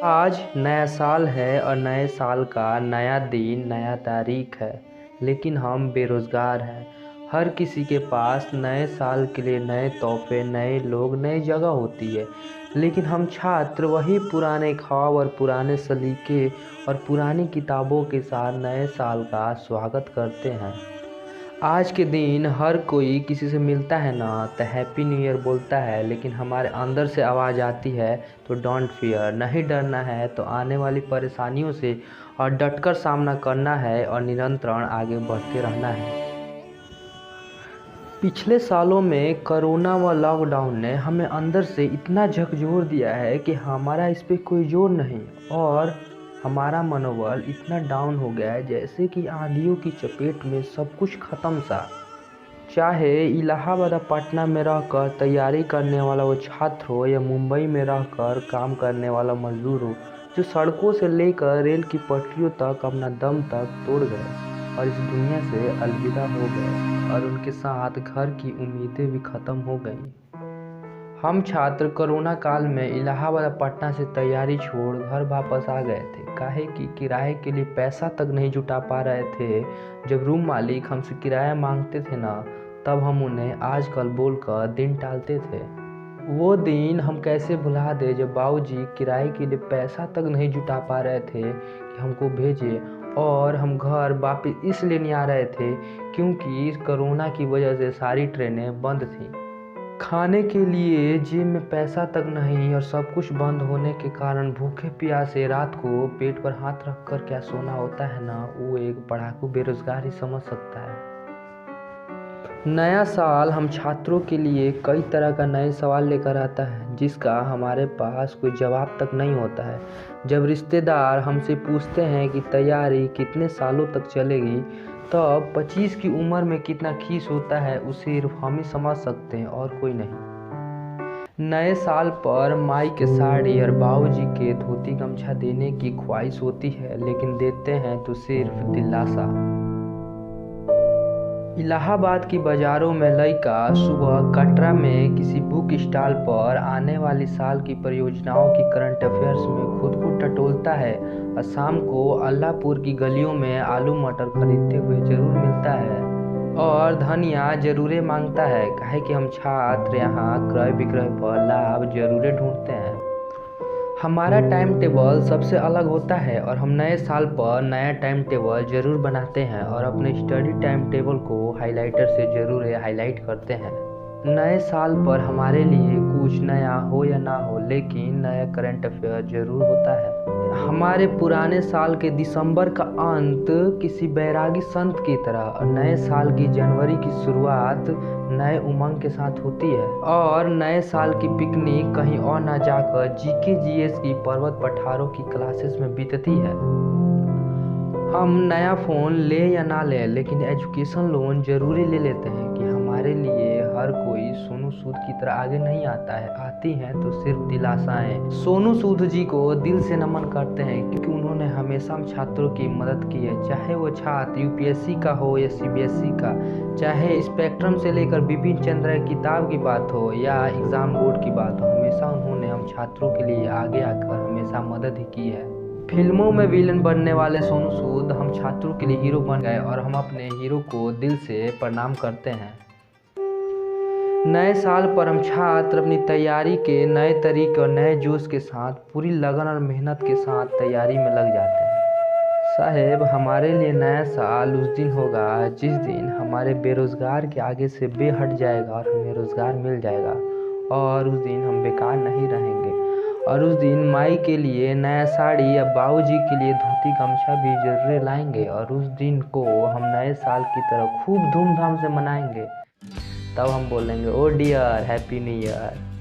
आज नया साल है और नए साल का नया दिन नया तारीख है। लेकिन हम बेरोज़गार हैं। हर किसी के पास नए साल के लिए नए तोहफे, नए लोग, नई जगह होती है। लेकिन हम छात्र वही पुराने ख्वाब और पुराने सलीके और पुरानी किताबों के साथ नए साल का स्वागत करते हैं। आज के दिन हर कोई किसी से मिलता है ना तो हैप्पी न्यू ईयर बोलता है, लेकिन हमारे अंदर से आवाज़ आती है तो डोंट फियर, नहीं डरना है तो आने वाली परेशानियों से और डटकर सामना करना है और निरंतर आगे बढ़ते रहना है। पिछले सालों में कोरोना व लॉकडाउन ने हमें अंदर से इतना झकझोर दिया है कि हमारा इस पे कोई जोर नहीं और हमारा मनोबल इतना डाउन हो गया है जैसे कि आंधियों की चपेट में सब कुछ ख़त्म सा। चाहे इलाहाबाद या पटना में रहकर तैयारी करने वाला वो छात्र हो या मुंबई में रहकर काम करने वाला मजदूर हो, जो सड़कों से लेकर रेल की पटरियों तक अपना दम तक तोड़ गए और इस दुनिया से अलविदा हो गए और उनके साथ घर की उम्मीदें भी ख़त्म हो गईं। हम छात्र कोरोना काल में इलाहाबाद और पटना से तैयारी छोड़ घर वापस आ गए थे। काहे कि किराए के लिए पैसा तक नहीं जुटा पा रहे थे। जब रूम मालिक हमसे किराया मांगते थे ना, तब हम उन्हें आजकल बोलकर दिन टालते थे। वो दिन हम कैसे भुला दे जब बाबूजी किराए के लिए पैसा तक नहीं जुटा पा रहे थे कि हमको भेजे, और हम घर वापस इसलिए नहीं आ रहे थे क्योंकि कोरोना की वजह से सारी ट्रेनें बंद थीं। खाने के लिए जेब में पैसा तक नहीं और सब कुछ बंद होने के कारण भूखे प्यासे रात को पेट पर हाथ रख कर क्या सोना होता है ना, वो एक पढ़ाकू बेरोजगार ही समझ सकता है। नया साल हम छात्रों के लिए कई तरह का नए सवाल लेकर आता है जिसका हमारे पास कोई जवाब तक नहीं होता है। जब रिश्तेदार हमसे पूछते हैं कि तैयारी कितने सालों तक चलेगी, तब 25 की उम्र में कितना खीस होता है उसे सिर्फ हम ही समझ सकते हैं और कोई नहीं। नए साल पर माई के साड़ी और बाबूजी के धोती गमछा देने की ख्वाहिश होती है, लेकिन देते हैं तो सिर्फ दिलासा। इलाहाबाद की बाजारों में लड़का सुबह कटरा में किसी बुक स्टॉल पर आने वाली साल की परियोजनाओं की करंट अफेयर्स में खुद को टटोलता है और शाम को अल्लाहपुर की गलियों में आलू मटर खरीदते हुए जरूर मिलता है और धनिया जरूरे मांगता है। काहे कि हम छात्र यहाँ क्रय विक्रय पर लाभ जरूरे ढूंढते हैं। हमारा टाइम टेबल सबसे अलग होता है और हम नए साल पर नया टाइम टेबल ज़रूर बनाते हैं और अपने स्टडी टाइम टेबल को हाइलाइटर से ज़रूर हाईलाइट करते हैं। नए साल पर हमारे लिए कुछ नया हो या ना हो, लेकिन नया करंट अफेयर ज़रूर होता है। हमारे पुराने साल के दिसंबर का अंत किसी बैरागी संत की तरह और नए साल की जनवरी की शुरुआत नए उमंग के साथ होती है और नए साल की पिकनिक कहीं और ना जाकर जीके जीएस की पर्वत पठारों की क्लासेस में बीतती है। हम नया फ़ोन ले या ना ले, लेकिन एजुकेशन लोन जरूरी ले लेते हैं कि हमारे लिए हर कोई सोनू सूद की तरह आगे नहीं आता है, आती हैं तो सिर्फ दिलासाएं। सोनू सूद जी को दिल से नमन करते हैं क्योंकि उन्होंने हमेशा छात्रों की मदद की है, चाहे वो छात्र यूपीएससी का हो या सीबीएसई का, चाहे स्पेक्ट्रम से लेकर बिपिन चंद्र की किताब की बात हो या एग्ज़ाम बोर्ड की बात हो, हमेशा उन्होंने हम छात्रों के लिए आगे आकर हमेशा मदद ही की है। फिल्मों में विलन बनने वाले सोनू सूद हम छात्रों के लिए हीरो बन गए और हम अपने हीरो को दिल से प्रणाम करते हैं। नए साल पर हम छात्र अपनी तैयारी के नए तरीके और नए जोश के साथ पूरी लगन और मेहनत के साथ तैयारी में लग जाते हैं। साहेब, हमारे लिए नया साल उस दिन होगा जिस दिन हमारे बेरोज़गार के आगे से बे हट जाएगा और हमें रोज़गार मिल जाएगा, और उस दिन हम बेकार नहीं रहेंगे और उस दिन माई के लिए नया साड़ी या बाबूजी के लिए धोती गमछा भी जरूर लाएंगे और उस दिन को हम नए साल की तरह खूब धूमधाम से मनाएंगे। तब हम बोलेंगे ओ डियर हैप्पी न्यू ईयर।